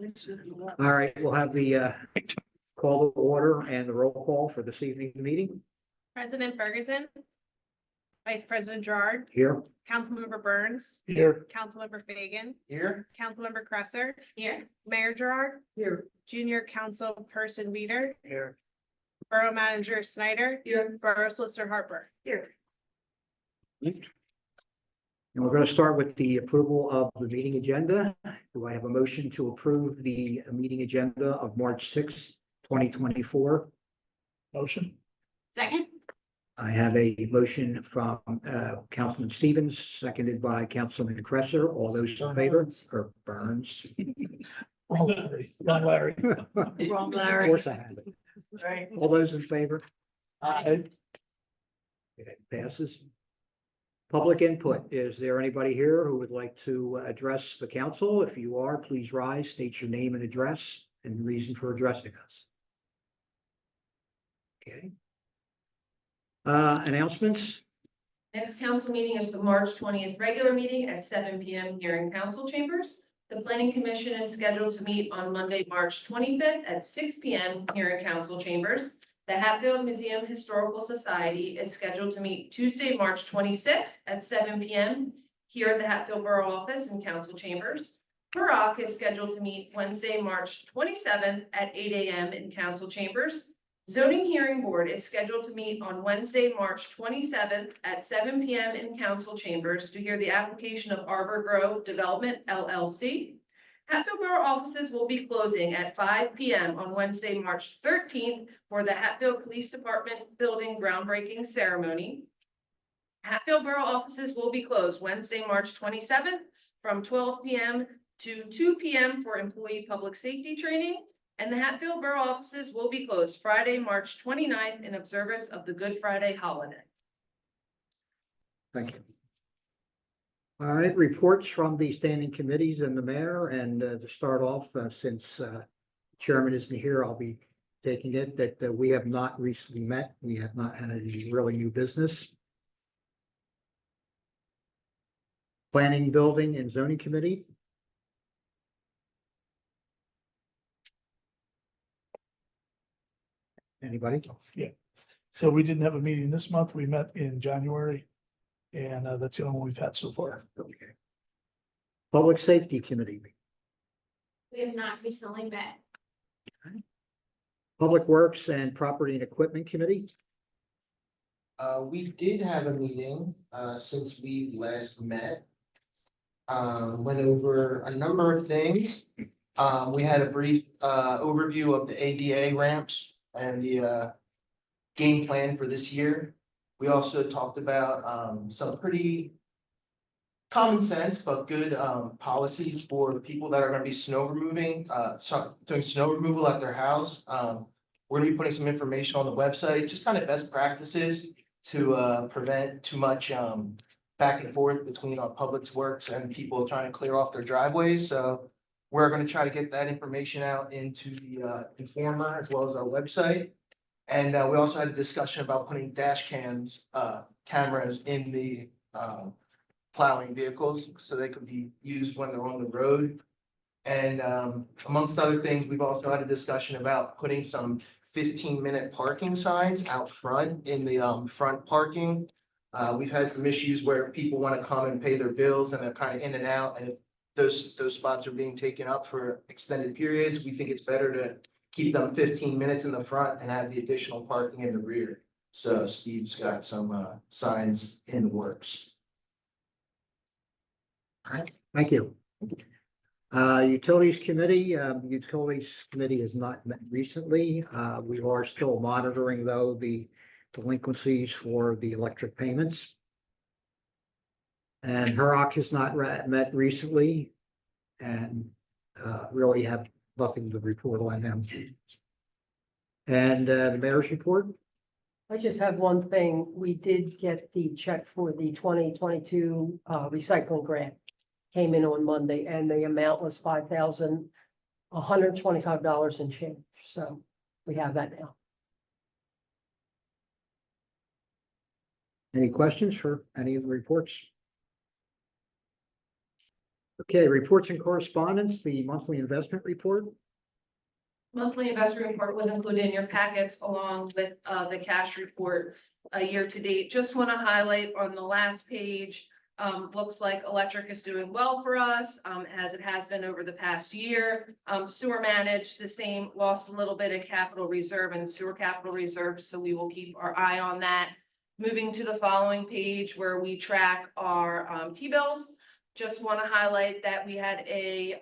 All right, we'll have the call to order and the roll call for this evening's meeting. President Ferguson, Vice President Gerard, Here. Councilmember Burns, Here. Councilmember Fagan, Here. Councilmember Cresser, here, Mayor Gerard, Here. Junior Councilperson Weeder, Here. Borough Manager Snyder, here, Borough Solicitor Harper, here. And we're going to start with the approval of the meeting agenda. Do I have a motion to approve the meeting agenda of March 6th, 2024? Motion. Second. I have a motion from Councilman Stevens, seconded by Councilman Cresser. All those in favor? Or Burns? Wrong Larry. Wrong Larry. Wrong Of course I have it. Right. All those in favor? Aye. Okay, passes. Public input. Is there anybody here who would like to address the council? If you are, please rise, state your name and address and reason for addressing us. Okay. Announcements? Next council meeting is the March 20th regular meeting at 7 p.m. here in council chambers. The planning commission is scheduled to meet on Monday, March 25th at 6 p.m. here in council chambers. The Hatfield Museum Historical Society is scheduled to meet Tuesday, March 26th at 7 p.m. here at the Hatfield Borough office in council chambers. HUROC is scheduled to meet Wednesday, March 27th at 8 a.m. in council chambers. Zoning Hearing Board is scheduled to meet on Wednesday, March 27th at 7 p.m. in council chambers to hear the application of Arbor Grove Development LLC. Hatfield Borough offices will be closing at 5 p.m. on Wednesday, March 13th for the Hatfield Police Department building groundbreaking ceremony. Hatfield Borough offices will be closed Wednesday, March 27th from 12 p.m. to 2 p.m. for employee public safety training. And the Hatfield Borough offices will be closed Friday, March 29th in observance of the Good Friday holiday. Thank you. All right, reports from the standing committees and the mayor. And to start off, since chairman isn't here, I'll be taking it that we have not recently met. We have not had any really new business. Planning, Building, and Zoning Committee. Anybody? Yeah. So we didn't have a meeting this month. We met in January. And that's the only one we've had so far. Okay. Public Safety Committee. We have not recently met. Public Works and Property and Equipment Committee. We did have a meeting, since we last met. Went over a number of things. We had a brief, overview of the ADA ramps and the, game plan for this year. We also talked about, some pretty common sense, but good, policies for the people that are gonna be snow removing, doing snow removal at their house. We're gonna be putting some information on the website, just kind of best practices to, prevent too much, back and forth between our public works and people trying to clear off their driveways. So we're going to try to get that information out into the Informer as well as our website. And we also had a discussion about putting dash cams, cameras in the plowing vehicles so they could be used when they're on the road. And amongst other things, we've also had a discussion about putting some 15-minute parking signs out front in the front parking. We've had some issues where people want to come and pay their bills and they're kind of in and out. And if those spots are being taken up for extended periods, we think it's better to keep them 15 minutes in the front and have the additional parking in the rear. So Steve's got some signs in the works. All right, thank you. Utilities Committee has not met recently. We are still monitoring, though, the delinquencies for the electric payments. And HUROC has not met recently and really have nothing to report on them. And the mayor's report. I just have one thing. We did get the check for the 2022 recycling grant. Came in on Monday and the amount was $5,125 and change. So we have that now. Any questions for any of the reports? Okay, reports and correspondence, the monthly investment report. Monthly investment report was included in your packets along with the cash report year to date. Just want to highlight on the last page, looks like electric is doing well for us, as it has been over the past year. Sewer managed the same, lost a little bit of capital reserve and sewer capital reserve, so we will keep our eye on that. Moving to the following page where we track our T-bills. Just want to highlight that we had a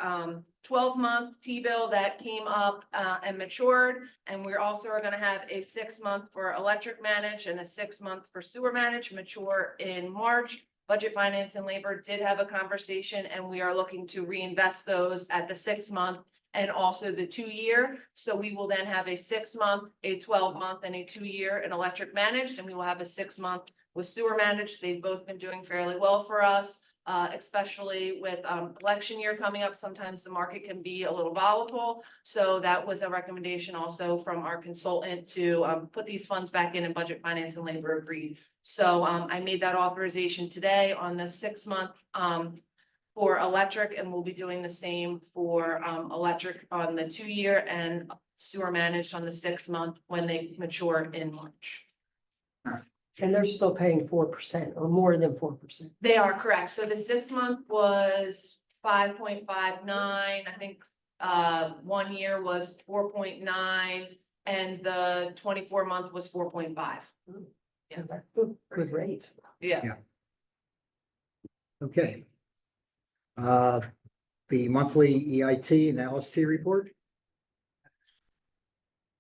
12-month T-bill that came up and matured. And we're also going to have a 6-month for electric managed and a 6-month for sewer managed mature in March. Budget Finance and Labor did have a conversation, and we are looking to reinvest those at the 6-month and also the 2-year. So we will then have a 6-month, a 12-month, and a 2-year in electric managed, and we will have a 6-month with sewer managed. They've both been doing fairly well for us. Especially with election year coming up, sometimes the market can be a little volatile. So that was a recommendation also from our consultant to put these funds back in, and Budget Finance and Labor agreed. So I made that authorization today on the 6-month for electric, and we'll be doing the same for electric on the 2-year and sewer managed on the 6-month when they mature in March. And they're still paying 4% or more than 4%. They are correct. So the 6-month was 5.59. I think 1 year was 4.9, and the 24-month was 4.5. Yeah. Good rates. Yeah. Okay. The monthly EIT and LST report.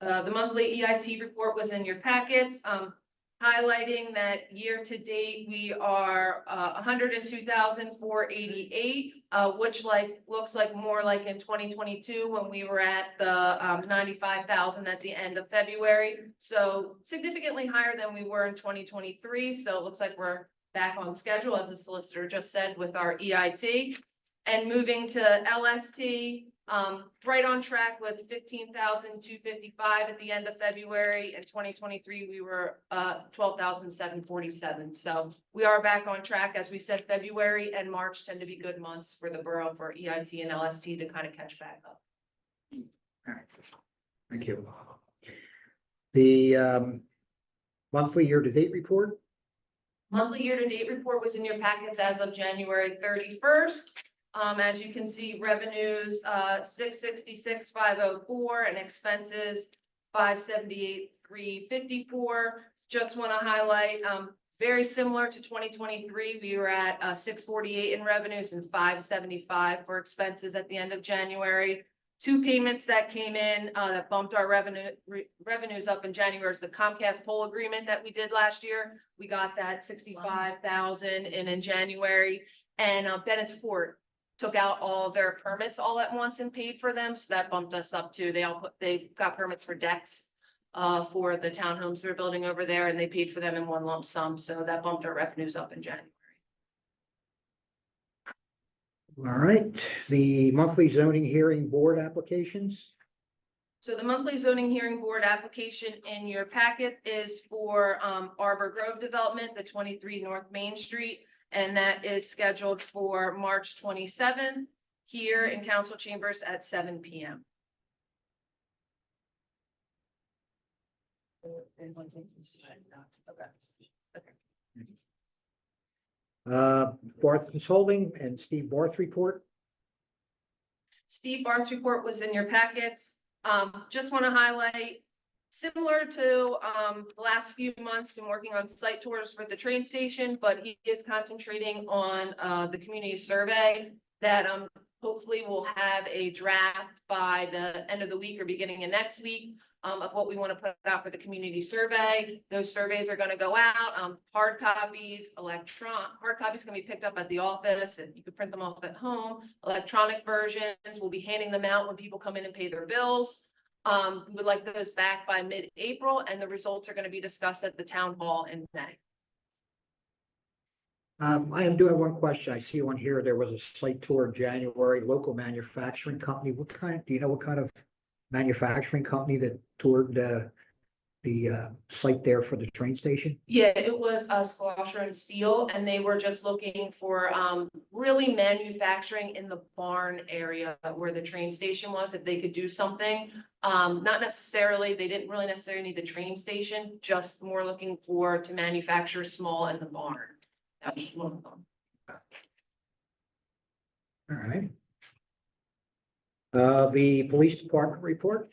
The monthly EIT report was in your packets. Highlighting that year to date, we are 102,488, which looks like more like in 2022 when we were at the 95,000 at the end of February. So significantly higher than we were in 2023. So it looks like we're back on schedule, as the solicitor just said, with our EIT. And moving to LST, right on track with 15,255 at the end of February. In 2023, we were 12,747. So we are back on track. As we said, February and March tend to be good months for the borough for EIT and LST to kind of catch back up. All right. Thank you. The monthly year-to-date report. Monthly year-to-date report was in your packets as of January 31st. As you can see, revenues 666,504 and expenses 578,354. Just want to highlight, very similar to 2023, we were at 648 in revenues and 575 for expenses at the end of January. 2 payments that came in that bumped our revenues up in January is the Comcast poll agreement that we did last year. We got that 65,000 in January, and Bennett's Court took out all their permits all at once and paid for them. So that bumped us up too. They got permits for decks for the townhomes they're building over there, and they paid for them in one lump sum. So that bumped our revenues up in January. All right. The monthly zoning hearing board applications. So the monthly zoning hearing board application in your packet is for Arbor Grove Development, the 23 North Main Street. And that is scheduled for March 27th here in council chambers at 7 p.m. Barth Consulting and Steve Barth report. Steve Barth's report was in your packets. Just want to highlight, similar to the last few months, been working on site tours for the train station, but he is concentrating on the community survey that hopefully will have a draft by the end of the week or beginning of next week of what we want to put out for the community survey. Those surveys are going to go out, hard copies, hard copies can be picked up at the office, and you can print them off at home. Electronic versions, we'll be handing them out when people come in and pay their bills. We would like those back by mid-April, and the results are going to be discussed at the town hall in May. I do have one question. I see on here, there was a site tour in January, local manufacturing company. Do you know what kind of manufacturing company that toured the the site there for the train station? Yeah, it was Schlosser and Steel, and they were just looking for really manufacturing in the barn area where the train station was, if they could do something. Not necessarily, they didn't really necessarily need the train station, just more looking for to manufacture small in the barn. That was one of them. All right. The police department report?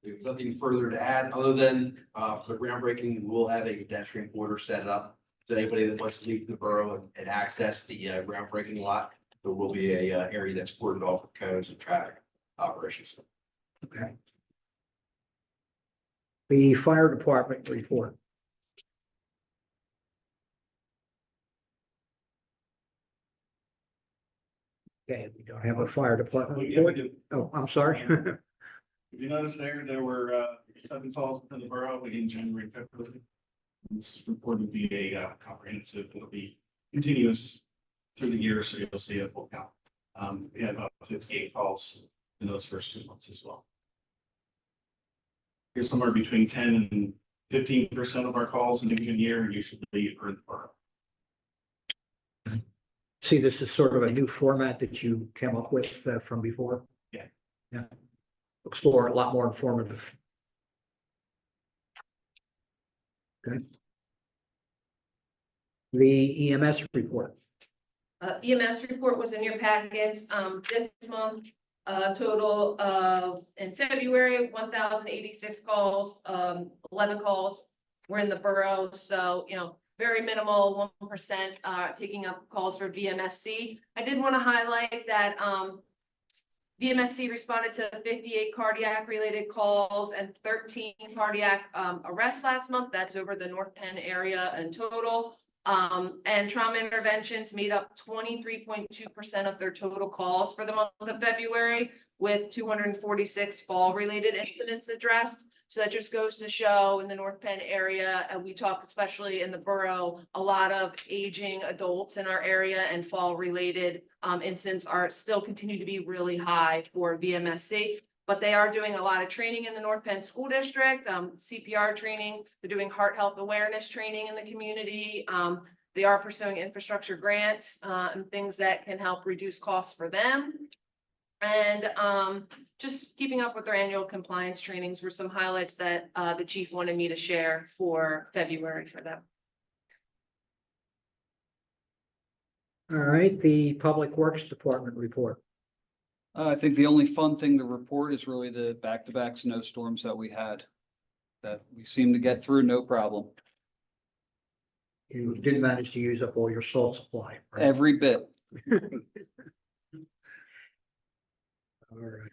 There's nothing further to add, other than, for the groundbreaking, we'll have a pedestrian border set up. So anybody that wants to leave the borough and access the groundbreaking lot, there will be a area that's cordoned off with cones and traffic operations. Okay. The fire department report. Okay, we don't have a fire department report. Oh, I'm sorry. If you notice there were 7 calls within the borough in January, February. This report will be a comprehensive, it'll be continuous through the year, so you'll see a full count. We had about 58 calls in those first 2 months as well. Here's somewhere between 10 and 15% of our calls in a given year usually are in the borough. See, this is sort of a new format that you came up with from before. Yeah. Yeah. Explore a lot more informative. Okay. The EMS report. EMS report was in your packets, this month, total of, in February, 1,086 calls, 11 calls were in the borough, so, you know, very minimal, 1%, taking up calls for VMSC. I did want to highlight that, VMSC responded to 58 cardiac related calls and 13 cardiac arrests last month. That's over the North Penn area in total. And trauma interventions made up 23.2% of their total calls for the month of February, with 246 fall related incidents addressed. So that just goes to show in the North Penn area, and we talk especially in the borough, a lot of aging adults in our area, and fall related incidents are still continue to be really high for VMSC. But they are doing a lot of training in the North Penn School District, CPR training. They're doing heart health awareness training in the community. They are pursuing infrastructure grants and things that can help reduce costs for them. And just keeping up with their annual compliance trainings were some highlights that the chief wanted me to share for February for them. All right, the Public Works Department report. I think the only fun thing to report is really the back-to-back snowstorms that we had, that we seem to get through no problem. You did manage to use up all your salt supply, right? Every bit. All right.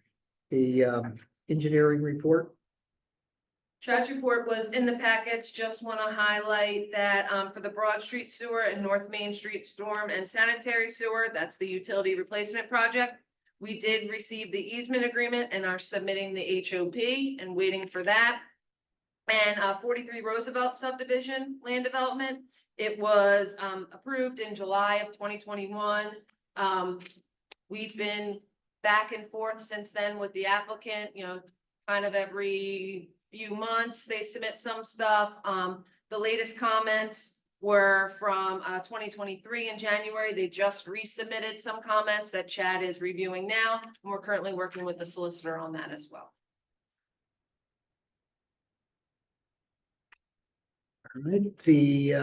The engineering report. Trash report was in the package. Just want to highlight that for the Broad Street Sewer and North Main Street Storm and Sanitary Sewer, that's the utility replacement project. We did receive the easement agreement and are submitting the HOP and waiting for that. And 43 Roosevelt subdivision land development. It was approved in July of 2021. We've been back and forth since then with the applicant, you know, kind of every few months they submit some stuff. The latest comments were from 2023 in January. They just resubmitted some comments that Chad is reviewing now, and we're currently working with the solicitor on that as well. All right, the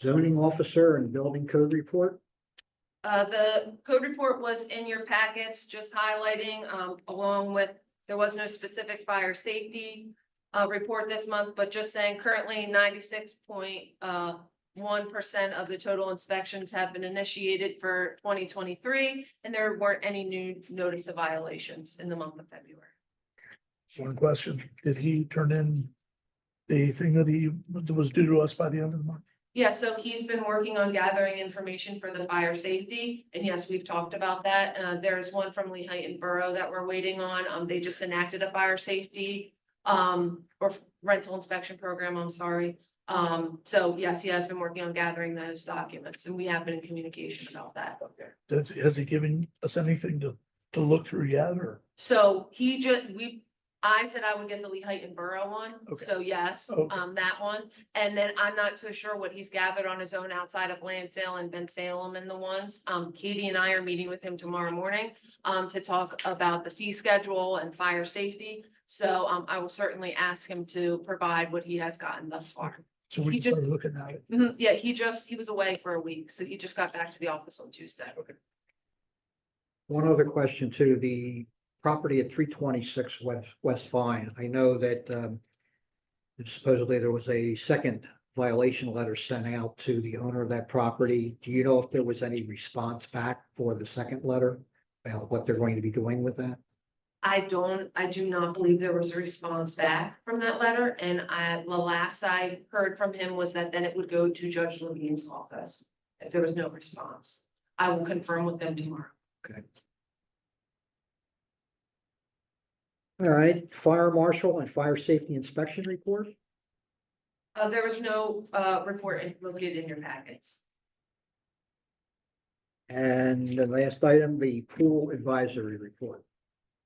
zoning officer and building code report. The code report was in your packets, just highlighting along with, there was no specific fire safety report this month, but just saying currently 96.1% of the total inspections have been initiated for 2023, and there weren't any new notice of violations in the month of February. One question, did he turn in the thing that he was due to us by the end of the month? Yeah, so he's been working on gathering information for the fire safety, and yes, we've talked about that. There's one from Hatfield Borough that we're waiting on. They just enacted a fire safety or rental inspection program, I'm sorry. So yes, he has been working on gathering those documents, and we have been in communication about that. Okay. Has he given us anything to look through yet, or? So we I said I would get the Lehighton Borough one, Okay. so yes, Okay. that one. And then I'm not so sure what he's gathered on his own outside of Lansale and Ben Salem and the ones. Katie and I are meeting with him tomorrow morning, to talk about the fee schedule and fire safety. So, I will certainly ask him to provide what he has gotten thus far. So we He can just- start looking at it. Yeah, he was away for a week, so he just got back to the office on Tuesday. One other question too, the property at 326 West Vine. I know that supposedly there was a second violation letter sent out to the owner of that property. Do you know if there was any response back for the second letter about what they're going to be doing with that? I do not believe there was a response back from that letter, and the last I heard from him was that then it would go to Judge Levine's office if there was no response. I will confirm with them tomorrow. Okay. All right, fire marshal and fire safety inspection report. There was no, report located in your packets. And the last item, the pool advisory report.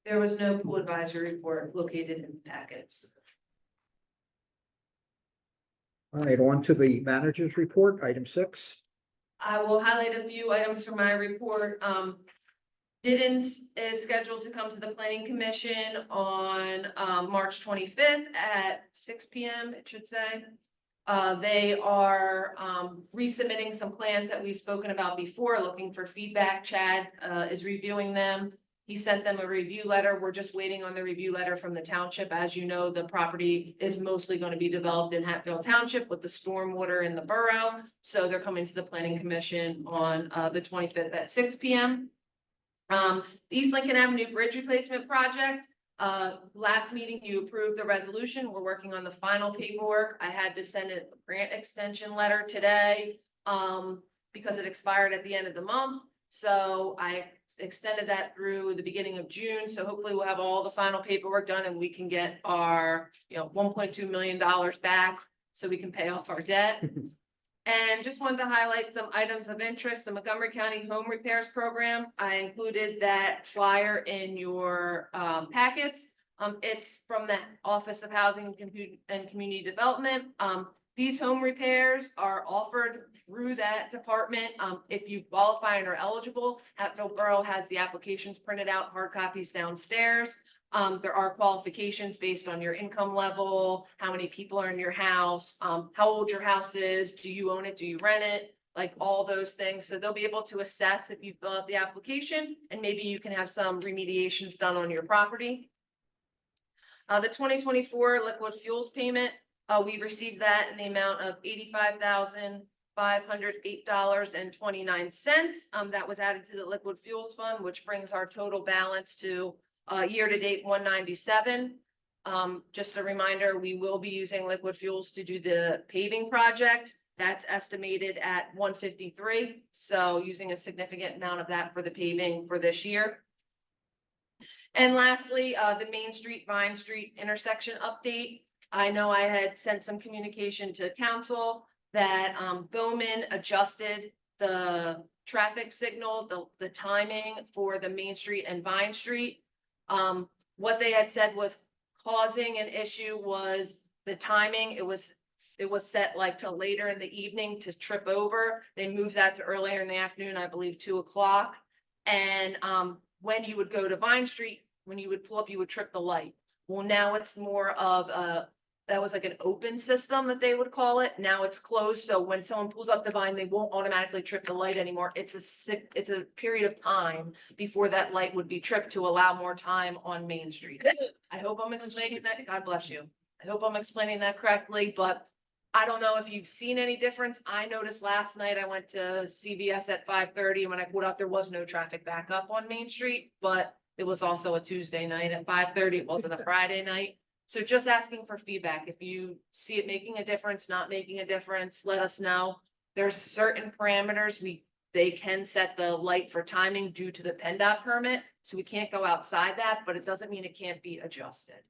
There was no pool advisory report located in the packets. All right, on to the manager's report, item 6. I will highlight a few items from my report. Diddens is scheduled to come to the planning commission on, March 25th at 6 PM, it should say. They are, resubmitting some plans that we've spoken about before, looking for feedback. Chad, is reviewing them. He sent them a review letter. We're just waiting on the review letter from the township. As you know, the property is mostly going to be developed in Hatfield Township with the stormwater in the borough. So they're coming to the planning commission on, the 25th at 6 PM. The East Lincoln Avenue Bridge Replacement Project. Last meeting, you approved the resolution. We're working on the final paperwork. I had to send a grant extension letter today, because it expired at the end of the month. So I extended that through the beginning of June. So hopefully we'll have all the final paperwork done and we can get our, $1.2 million back so we can pay off our debt. And just wanted to highlight some items of interest. The Montgomery County Home Repairs Program. I included that flyer in your packets. It's from the Office of Housing and Community Development. These home repairs are offered through that department. If you qualify and are eligible, Hatfield Borough has the applications printed out, hard copies downstairs. There are qualifications based on your income level, how many people are in your house, how old your house is, do you own it, do you rent it, like all those things. So they'll be able to assess if you fill out the application and maybe you can have some remediations done on your property. The 2024 liquid fuels payment, we received that in the amount of $85,508.29. That was added to the liquid fuels fund, which brings our total balance to year-to-date 197. Just a reminder, we will be using liquid fuels to do the paving project. That's estimated at 153. So using a significant amount of that for the paving for this year. And lastly, the Main Street, Vine Street intersection update. I know I had sent some communication to council that Bowman adjusted the traffic signal, the timing for the Main Street and Vine Street. What they had said was causing an issue was the timing. It was set like till later in the evening to trip over. They moved that to earlier in the afternoon, I believe 2 o'clock. And when you would go to Vine Street, when you would pull up, you would trip the light. Well, now it's more of that was like an open system that they would call it. Now it's closed. So when someone pulls up the Vine, they won't automatically trip the light anymore. It's a period of time before that light would be tripped to allow more time on Main Street. I hope I'm explaining that. God bless you. I hope I'm explaining that correctly, but I don't know if you've seen any difference. I noticed last night I went to CVS at 5:30 and when I pulled out, there was no traffic backup on Main Street, but it was also a Tuesday night at 5:30. It wasn't a Friday night. So just asking for feedback. If you see it making a difference, not making a difference, let us know. There's certain parameters they can set the light for timing due to the PennDOT permit. So we can't go outside that, but it doesn't mean it can't be adjusted.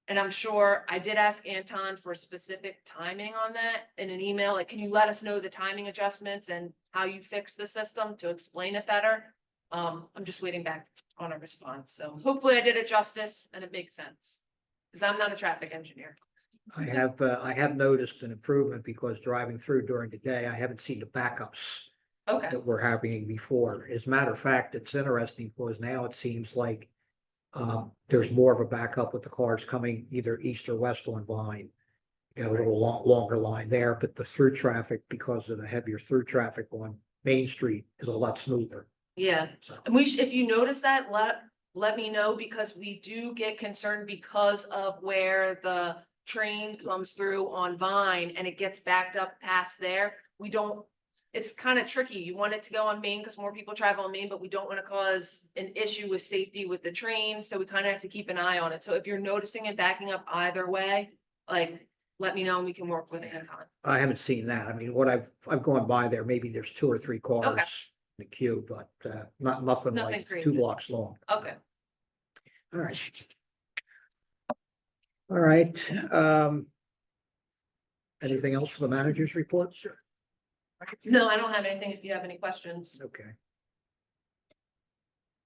And I'm sure I did ask Anton for specific timing on that in an email. Like, can you let us know the timing adjustments and how you fix the system to explain it better? I'm just waiting back on a response. So hopefully I did it justice and it makes sense. because I'm not a traffic engineer. I have noticed an improvement because driving through during the day, I haven't seen the backups Okay, that were happening before. As a matter of fact, it's interesting because now it seems like there's more of a backup with the cars coming either east or west on Vine. You know, a little longer line there, but the through traffic, because of the heavier through traffic on Main Street, is a lot smoother. yeah. So, And if you notice that, let me know, because we do get concerned because of where the train comes through on Vine and it gets backed up past there. It's kind of tricky. You want it to go on Main because more people travel on Main, but we don't want to cause an issue with safety with the train. So we kind of have to keep an eye on it. So if you're noticing it backing up either way, like, let me know and we can work with Anton. I haven't seen that. I mean, what I've gone by there, maybe there's 2 or 3 cars Okay. in the queue, but nothing Nothing like crazy. 2 blocks long. Okay. All right. All right. Anything else for the manager's report? Sure. No, I don't have anything if you have any questions. Okay.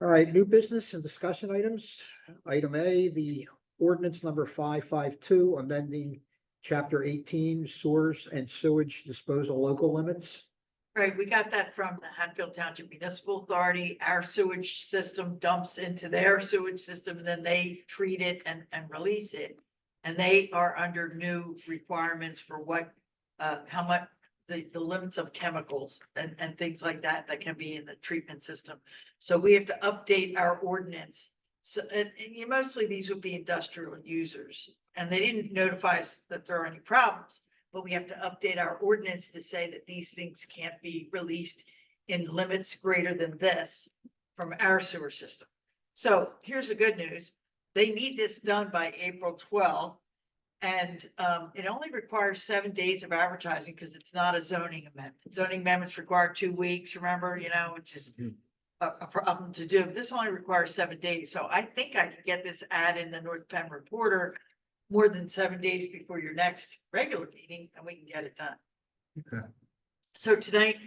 All right, new business and discussion items. Item A, the ordinance number 552, amending chapter 18 sewers and sewage disposal local limits. Right, we got that from the Hatfield Township Municipal Authority. Our sewage system dumps into their sewage system, and then they treat it and release it. And they are under new requirements for what, how much, the limits of chemicals and things like that can be in the treatment system. So we have to update our ordinance. So, and mostly these would be industrial users, and they didn't notify us that there are any problems. But we have to update our ordinance to say that these things can't be released in limits greater than this from our sewer system. So here's the good news. They need this done by April 12th. And it only requires 7 days of advertising because it's not a zoning amendment. Zoning amendments require 2 weeks, remember, which is a problem to do. This only requires 7 days. So I think I can get this ad in the North Penn Reporter more than 7 days before your next regular meeting, and we can get it done. Okay. So tonight,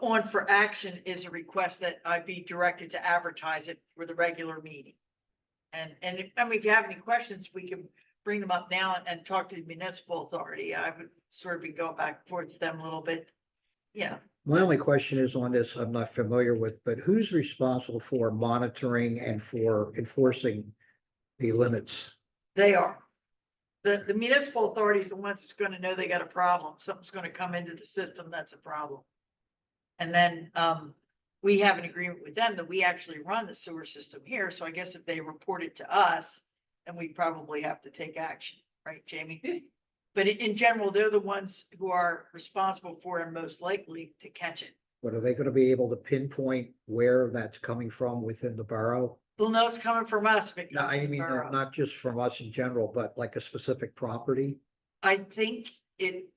on for action is a request that I be directed to advertise it for the regular meeting. And if you have any questions, we can bring them up now and talk to the municipal authority. I would sort of be going back and forth with them a little bit. Yeah, My only question is on this, I'm not familiar with, but who's responsible for monitoring and for enforcing the limits? they are. The municipal authority is the ones that's going to know they got a problem. Something's going to come into the system that's a problem. And then we have an agreement with them that we actually run the sewer system here. So I guess if they report it to us, then we probably have to take action, right, Jamie? But in general, they're the ones who are responsible for and most likely to catch it. But are they going to be able to pinpoint where that's coming from within the borough? We'll know it's coming from us. If it No, comes I from mean, Borough. not just from us in general, but like a specific property. I think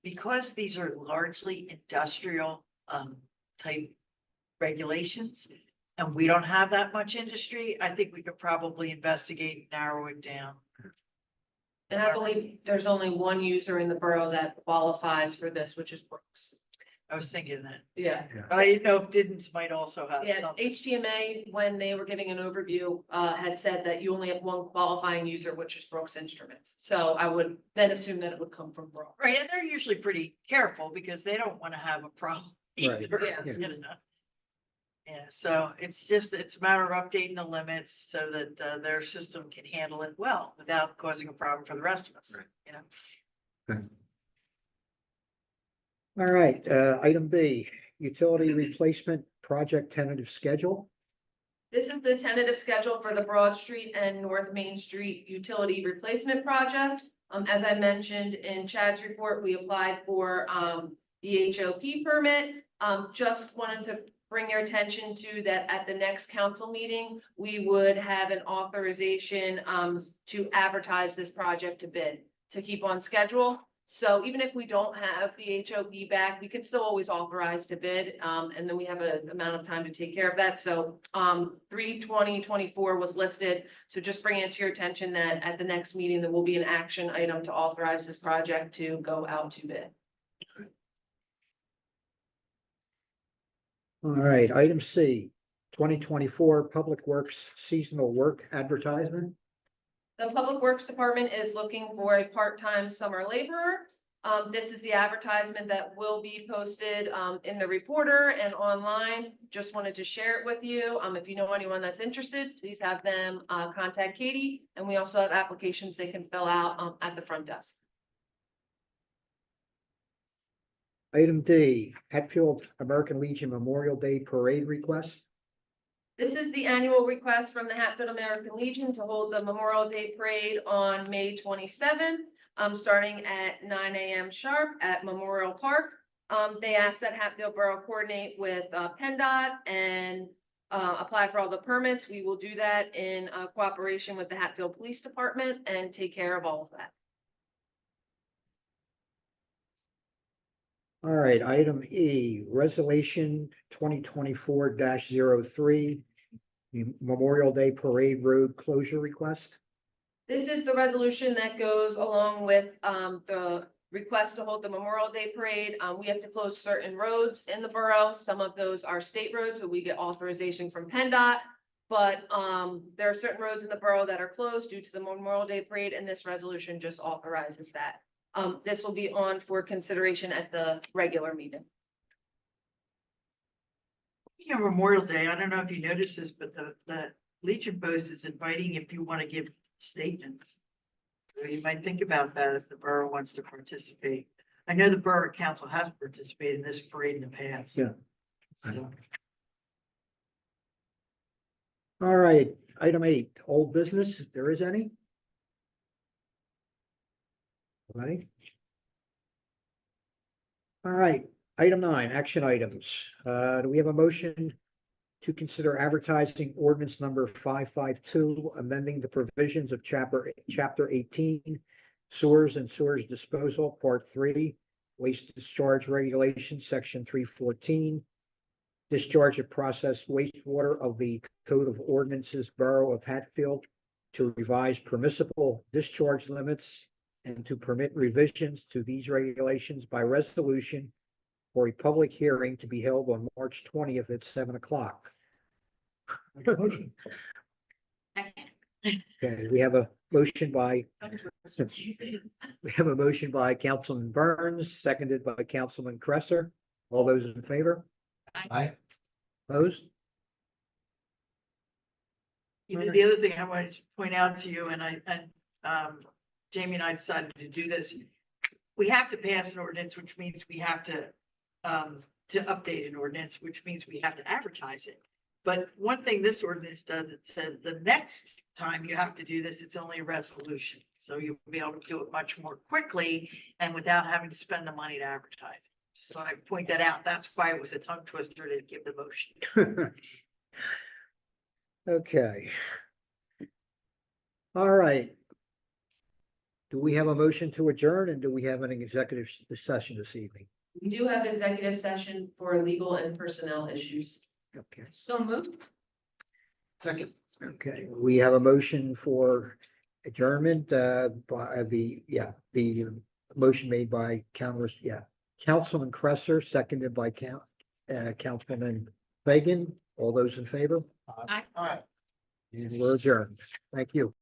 because these are largely industrial type regulations, and we don't have that much industry, I think we could probably investigate and narrow it down. And I believe there's only one user in the borough that qualifies for this, which is Brooks. I was thinking that, Yeah. but I didn't know if Didden's might also have Yeah, something. HTMA, when they were giving an overview, had said that you only have one qualifying user, which is Brooks Instruments. So I would then assume that it would come from Brooks. Right, and they're usually pretty careful because they don't want to have a problem. Right, either, yeah. you know. Yeah, so it's a matter of updating the limits so that their system can handle it well without causing a problem for the rest of us, Right. All right, item B, utility replacement project tentative schedule. This is the tentative schedule for the Broad Street and North Main Street utility replacement project. As I mentioned in Chad's report, we applied for the HOP permit. Just wanted to bring your attention to that at the next council meeting, we would have an authorization to advertise this project to bid to keep on schedule. So even if we don't have the HOP back, we can still always authorize to bid. And then we have an amount of time to take care of that. So 3/20/24 was listed. So just bringing it to your attention that at the next meeting, there will be an action item to authorize this project to go out to bid. All right, item C, 2024 Public Works seasonal work advertisement. The Public Works Department is looking for a part-time summer laborer. This is the advertisement that will be posted, in the Reporter and online. Just wanted to share it with you. If you know anyone that's interested, please have them, contact Katie. And we also have applications they can fill out, at the front desk. Item D, Hatfield American Legion Memorial Day Parade request. This is the annual request from the Hatfield American Legion to hold the Memorial Day Parade on May 27th, starting at 9 a.m. sharp at Memorial Park. They asked that Hatfield Borough coordinate with PennDOT and apply for all the permits. We will do that in cooperation with the Hatfield Police Department and take care of all of that. All right, item E, Resolution 2024-03, Memorial Day Parade Road Closure Request. This is the resolution that goes along with the request to hold the Memorial Day Parade. We have to close certain roads in the borough. Some of those are state roads, so we get authorization from PennDOT. But there are certain roads in the borough that are closed due to the Memorial Day Parade, and this resolution just authorizes that. This will be on for consideration at the regular meeting. Speaking of Memorial Day, I don't know if you noticed this, but the Legion Post is inviting if you want to give statements. So you might think about that if the borough wants to participate. I know the Borough Council has participated in this parade in the past. Yeah. So, All right, item 8, old business, if there is any. Right. All right, item 9, action items. Do we have a motion to consider advertising ordinance number 552, amending the provisions of chapter 18, sewers and sewage disposal, part 3, waste discharge regulations, section 314, discharge of processed wastewater of the Code of Ordinances, Borough of Hatfield, to revise permissible discharge limits and to permit revisions to these regulations by resolution for a public hearing to be held on March 20th at 7 o'clock. Okay, we have a motion by Councilman Burns, seconded by Councilman Cresser. All those in favor? Aye. Opposed? you know, the other thing I wanted to point out to you, and Jamie and I decided to do this. We have to pass an ordinance, which means we have to update an ordinance, which means we have to advertise it. But one thing this ordinance does, it says the next time you have to do this, it's only a resolution. So you'll be able to do it much more quickly and without having to spend the money to advertise it. So I point that out. That's why it was a tongue twister to give the motion. Okay. All right. Do we have a motion to adjourn, and do we have an executive session this evening? We do have executive session for legal and personnel issues. Okay. So moved. Second. Okay, we have a motion for adjournment, by the motion made by Councilman Cresser, seconded by Councilman Fagan. All those in favor? Aye. All right. And we're adjourned. Thank you.